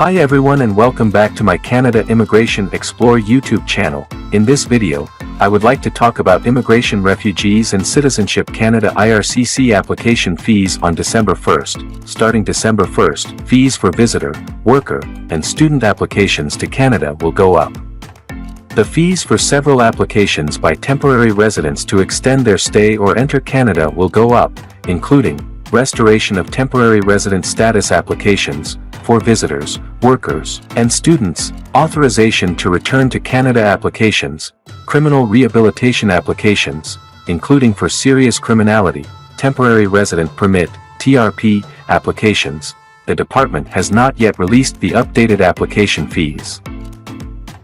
Hi everyone and welcome back to my Canada Immigration Explore YouTube channel. In this video, I would like to talk about Immigration Refugees and Citizenship Canada IRCC application fees on December 1st. Starting December 1st, fees for visitor, worker, and student applications to Canada will go up. The fees for several applications by temporary residents to extend their stay or enter Canada will go up, including restoration of temporary resident status applications for visitors, workers, and students, authorization to return to Canada applications, criminal rehabilitation applications, including for serious criminality, temporary resident permit, TRP, applications. The department has not yet released the updated application fees.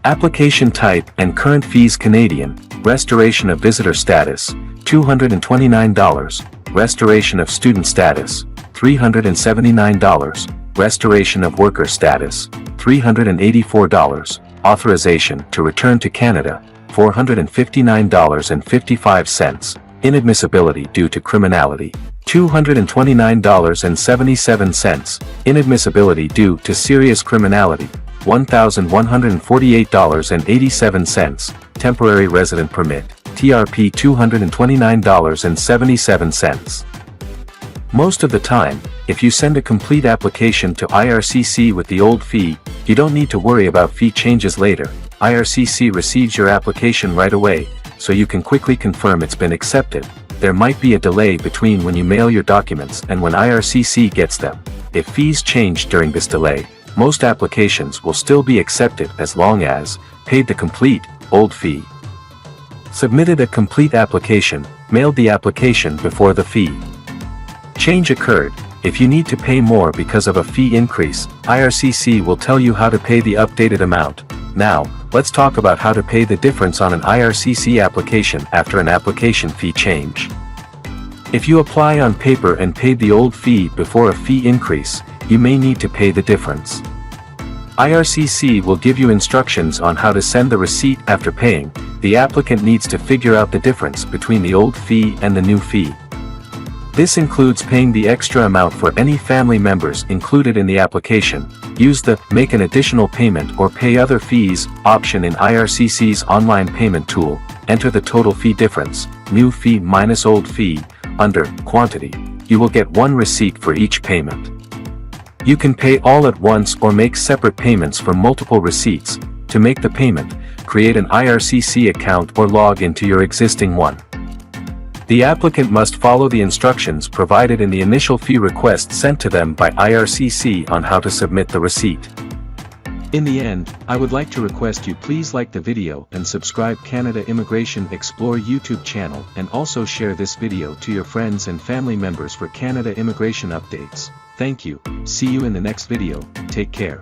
Application type and current fees Canadian, restoration of visitor status, $229, restoration of student status, $379, restoration of worker status, $384, authorization to return to Canada, $459.55, inadmissibility due to criminality, $229.77, inadmissibility due to serious criminality, $1,148.87, temporary resident permit, TRP $229.77. Most of the time, if you send a complete application to IRCC with the old fee, you don't need to worry about fee changes later. IRCC receives your application right away, so you can quickly confirm it's been accepted. There might be a delay between when you mail your documents and when IRCC gets them. If fees change during this delay, most applications will still be accepted as long as paid the complete, old fee. Submitted a complete application, mailed the application before the fee change occurred. If you need to pay more because of a fee increase, IRCC will tell you how to pay the updated amount. Now, let's talk about how to pay the difference on an IRCC application after an application fee change. If you apply on paper and paid the old fee before a fee increase, you may need to pay the difference. IRCC will give you instructions on how to send the receipt after paying. The applicant needs to figure out the difference between the old fee and the new fee. This includes paying the extra amount for any family members included in the application. Use the Make an Additional Payment or Pay Other Fees option in IRCC's online payment tool. Enter the total fee difference, new fee minus old fee, under Quantity. You will get one receipt for each payment. You can pay all at once or make separate payments for multiple receipts. To make the payment, create an IRCC account or log into your existing one. The applicant must follow the instructions provided in the initial fee request sent to them by IRCC on how to submit the receipt. In the end, I would like to request you please like the video and subscribe Canada Immigration Explore YouTube channel and also share this video to your friends and family members for Canada immigration updates. Thank you. See you in the next video. Take care.